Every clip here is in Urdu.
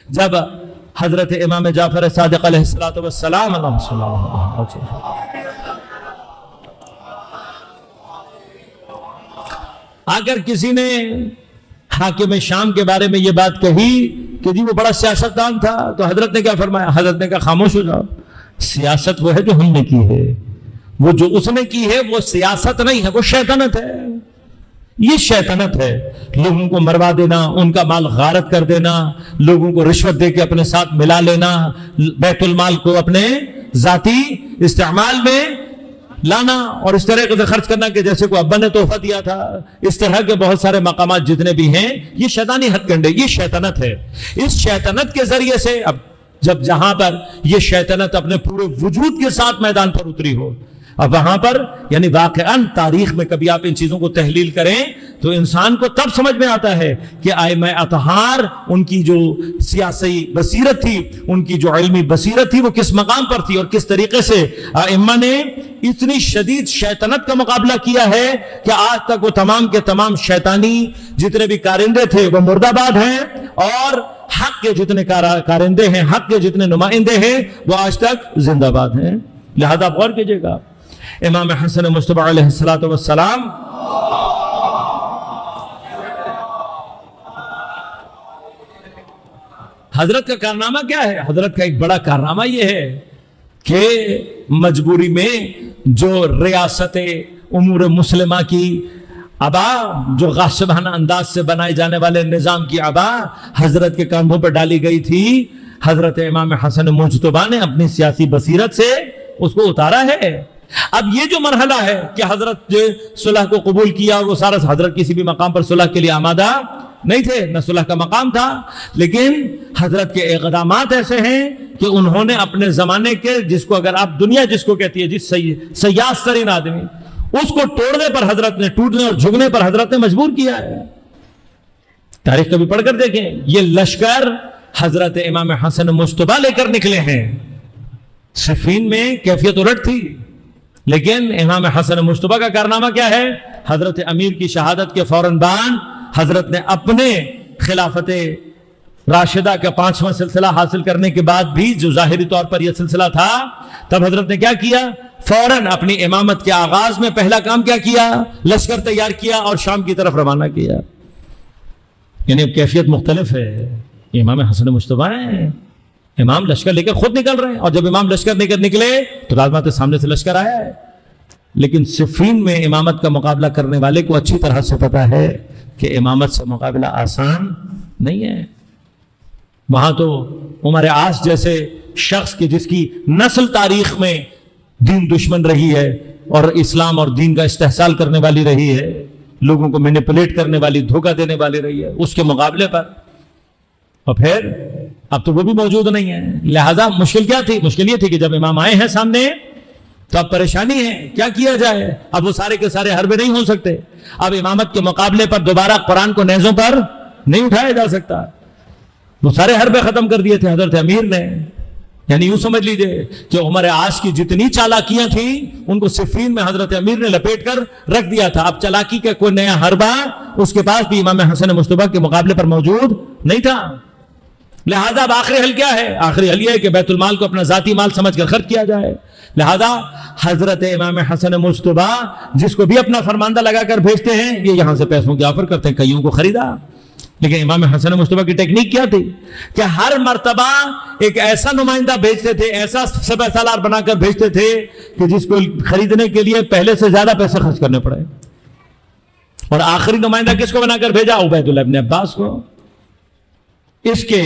جب حضرت امام جعفر صادق علیہ السلام اگر کسی نے حاکم شام کے بارے میں یہ بات کہی کہ جی وہ بڑا سیاستدان تھا، تو حضرت نے کیا فرمایا؟ حضرت نے کہا خاموش ہو جاؤ، سیاست وہ ہے جو ہم نے کی ہے، وہ جو اس نے کی ہے وہ سیاست نہیں ہے، وہ شیطنت ہے۔ یہ شیطنت ہے، لوگوں کو مروا دینا، ان کا مال غارت کر دینا، لوگوں کو رشوت دے کے اپنے ساتھ ملا لینا، بیت المال کو اپنے ذاتی استعمال میں لانا اور اس طرح سے خرچ کرنا کہ جیسے کوئی ابا نے تحفہ دیا تھا۔ اس طرح کے بہت سارے مقامات جتنے بھی ہیں یہ شیطانی ہتھ کنڈے، یہ شیطنت ہے۔ اس شیطنت کے ذریعے سے اب جب جہاں پر یہ شیطنت اپنے پورے وجود کے ساتھ میدان پر اتری ہو، اب وہاں پر یعنی واقعاً تاریخ میں کبھی آپ ان چیزوں کو تحلیل کریں تو انسان کو تب سمجھ میں آتا ہے کہ ائمہ اطہار ان کی جو سیاسی بصیرت تھی، ان کی جو علمی بصیرت تھی وہ کس مقام پر تھی، اور کس طریقے سے ائمہ نے اتنی شدید شیطنت کا مقابلہ کیا ہے کہ آج تک وہ تمام کے تمام شیطانی جتنے بھی کارندے تھے وہ مردہ آباد ہیں، اور حق کے جتنے کارندے ہیں، حق کے جتنے نمائندے ہیں وہ آج تک زندہ باد ہیں۔ لہذا آپ غور کیجئے گا، امام حسن مجتبی علیہ السلام حضرت کا کارنامہ کیا ہے؟ حضرت کا ایک بڑا کارنامہ یہ ہے کہ مجبوری میں جو ریاست امور مسلمہ کی ابا، جو غاصبانہ انداز سے بنائے جانے والے نظام کی ابا حضرت کے کاندھوں پر ڈالی گئی تھی، حضرت امام حسن مجتبی نے اپنی سیاسی بصیرت سے اس کو اتارا ہے۔ اب یہ جو مرحلہ ہے کہ حضرت جو صلح کو قبول کیا، اور وہ سارا حضرت کسی بھی مقام پر صلح کے لیے آمادہ نہیں تھے، نہ صلح کا مقام تھا، لیکن حضرت کے اقدامات ایسے ہیں کہ انہوں نے اپنے زمانے کے، جس کو اگر آپ دنیا جس کو کہتی ہے جس سیاس ترین آدمی، اس کو توڑنے پر حضرت نے، ٹوٹنے اور جھکنے پر حضرت نے مجبور کیا ہے۔ تاریخ کبھی پڑھ کر دیکھیں، یہ لشکر حضرت امام حسن مجتبی لے کر نکلے ہیں۔ صفین میں کیفیت الٹ تھی، لیکن امام حسن مجتبی کا کارنامہ کیا ہے؟ حضرت امیر کی شہادت کے فوراً بعد حضرت نے اپنے خلافت راشدہ کا 5واں سلسلہ حاصل کرنے کے بعد بھی، جو ظاہری طور پر یہ سلسلہ تھا، تب حضرت نے کیا کیا؟ فوراً اپنی امامت کے آغاز میں پہلا کام کیا کیا؟ لشکر تیار کیا اور شام کی طرف روانہ کیا۔ یعنی اب کیفیت مختلف ہے۔ امام حسن مجتبی ہیں، امام لشکر لے کر خود نکل رہے ہیں، اور جب امام لشکر لے کر نکلے تو رازمات سامنے سے لشکر آیا ہے، لیکن صفین میں امامت کا مقابلہ کرنے والے کو اچھی طرح سے پتا ہے کہ امامت سے مقابلہ آسان نہیں ہے۔ وہاں تو عمر عاص جیسے شخص کی، جس کی نسل تاریخ میں دین دشمن رہی ہے اور اسلام اور دین کا استحصال کرنے والی رہی ہے، لوگوں کو مینیپولیٹ کرنے والی، دھوکہ دینے والی رہی ہے، اس کے مقابلے پر، اور پھر اب تو وہ بھی موجود نہیں ہے۔ لہذا مشکل کیا تھی؟ مشکل یہ تھی کہ جب امام آئے ہیں سامنے تو اب پریشانی ہے، کیا کیا جائے؟ اب وہ سارے کے سارے حربے نہیں ہو سکتے، اب امامت کے مقابلے پر دوبارہ قرآن کو نیزوں پر نہیں اٹھایا جا سکتا۔ وہ سارے حربے ختم کر دیے تھے حضرت امیر نے۔ یعنی یوں سمجھ لیجئے کہ عمر عاص کی جتنی چالاکیاں تھیں ان کو صفین میں حضرت امیر نے لپیٹ کر رکھ دیا تھا۔ اب چالاکی کا کوئی نیا حربہ اس کے پاس بھی امام حسن مجتبی کے مقابلے پر موجود نہیں تھا۔ لہذا اب آخری حل کیا ہے؟ آخری حل یہ ہے کہ بیت المال کو اپنا ذاتی مال سمجھ کر خرچ کیا جائے۔ لہذا حضرت امام حسن مجتبی جس کو بھی اپنا فرماندہ لگا کر بھیجتے ہیں، یہ یہاں سے پیسوں کی آفر کرتے ہیں، کئیوں کو خریدا۔ لیکن امام حسن مجتبی کی ٹیکنیک کیا تھی کہ ہر مرتبہ ایک ایسا نمائندہ بھیجتے تھے، ایسا سپہ سالار بنا کر بھیجتے تھے کہ جس کو خریدنے کے لیے پہلے سے زیادہ پیسے خرچ کرنے پڑے۔ اور آخری نمائندہ کس کو بنا کر بھیجا؟ عبید اللہ ابن عباس کو۔ اس کے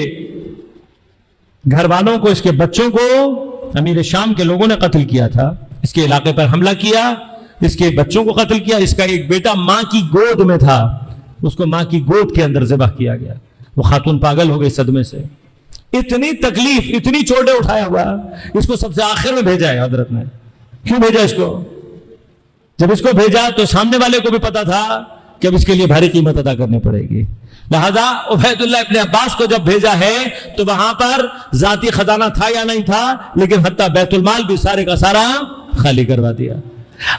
گھر والوں کو، اس کے بچوں کو امیر شام کے لوگوں نے قتل کیا تھا، اس کے علاقے پر حملہ کیا، اس کے بچوں کو قتل کیا۔ اس کا ایک بیٹا ماں کی گود میں تھا، اس کو ماں کی گود کے اندر ذبح کیا گیا۔ وہ خاتون پاگل ہو گئی صدمے سے۔ اتنی تکلیف، اتنی چوٹیں اٹھایا ہوا، اس کو سب سے آخر میں بھیجا ہے حضرت نے۔ کیوں بھیجا اس کو؟ جب اس کو بھیجا تو سامنے والے کو بھی پتا تھا کہ اب اس کے لیے بھاری قیمت ادا کرنی پڑے گی۔ لہذا عبید اللہ ابن عباس کو جب بھیجا ہے تو وہاں پر ذاتی خزانہ تھا یا نہیں تھا، لیکن حتیٰ بیت المال بھی سارے کا سارا خالی کروا دیا۔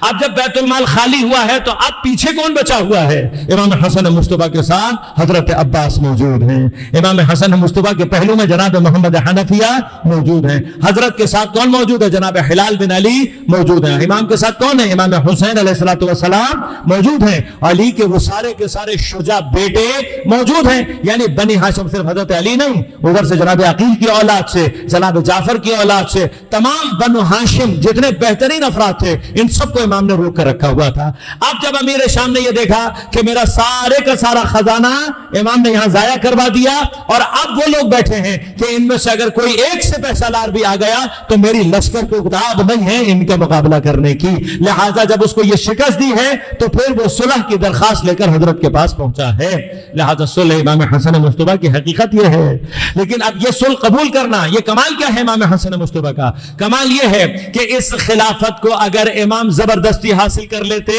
اب جب بیت المال خالی ہوا ہے تو اب پیچھے کون بچا ہوا ہے؟ امام حسن مصطفیٰ کے ساتھ حضرت عباس موجود ہیں، امام حسن مصطفیٰ کے پہلو میں جناب محمد حنفیہ موجود ہیں، حضرت کے ساتھ کون موجود ہے؟ جناب ہلال بن علی موجود ہیں، امام کے ساتھ کون ہے؟ امام حسین علیہ الصلوۃ والسلام موجود ہیں، علی کے وہ سارے کے سارے شجاع بیٹے موجود ہیں، یعنی بنی ہاشم صرف حضرت علی نہیں، ادھر سے جناب عقیل کی اولاد سے، جناب جعفر کی اولاد سے، تمام بنو ہاشم جتنے بہترین افراد تھے ان سب کو امام نے روک کر رکھا ہوا تھا۔ اب جب امیر شام نے یہ دیکھا کہ میرا سارے کا سارا خزانہ امام نے یہاں ضائع کروا دیا اور اب وہ لوگ بیٹھے ہیں کہ ان میں سے اگر کوئی ایک سے پیسہ لار بھی آ گیا تو میری لشکر کو اقتدار نہیں ہے ان کا مقابلہ کرنے کی، لہٰذا جب اس کو یہ شکست دی ہے تو پھر وہ صلح کی درخواست لے کر حضرت کے پاس پہنچا ہے، لہٰذا صلح امام حسن مصطفیٰ کی حقیقت یہ ہے۔ لیکن اب یہ صلح قبول کرنا، یہ کمال کیا ہے امام حسن مصطفیٰ کا؟ کمال یہ ہے کہ اس خلافت کو اگر امام زبردستی حاصل کر لیتے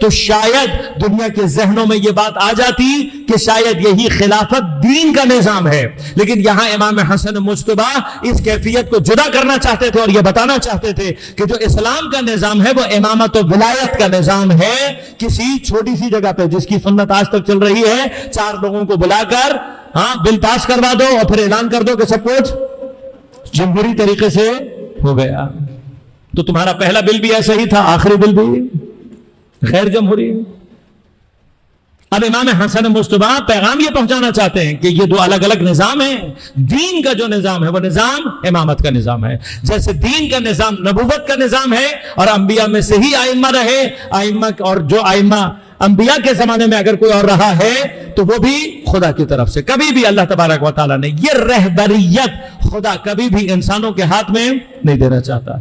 تو شاید دنیا کے ذہنوں میں یہ بات آ جاتی کہ شاید یہی خلافت دین کا نظام ہے، لیکن یہاں امام حسن مصطفیٰ اس کیفیت کو جدا کرنا چاہتے تھے اور یہ بتانا چاہتے تھے کہ جو اسلام کا نظام ہے وہ امامت و ولایت کا نظام ہے، کسی چھوٹی سی جگہ پہ جس کی سنت آج تک چل رہی ہے 4 لوگوں کو بلا کر بل پاس کروا دو اور پھر اعلان کر دو کہ سب کچھ جمہوری طریقے سے ہو گیا۔ تو تمہارا پہلا بل بھی ایسا ہی تھا، آخری بل بھی غیر جمہوری۔ اب امام حسن مصطفیٰ پیغام یہ پہنچانا چاہتے ہیں کہ یہ 2 الگ الگ نظام ہیں، دین کا جو نظام ہے وہ نظام امامت کا نظام ہے، جیسے دین کا نظام نبوت کا نظام ہے اور انبیاء میں سے ہی ائمہ رہے، ائمہ اور جو ائمہ انبیاء کے زمانے میں اگر کوئی اور رہا ہے تو وہ بھی خدا کی طرف سے، کبھی بھی اللہ تبارک و تعالیٰ نے یہ رہبریت خدا کبھی بھی انسانوں کے ہاتھ میں نہیں دینا چاہتا۔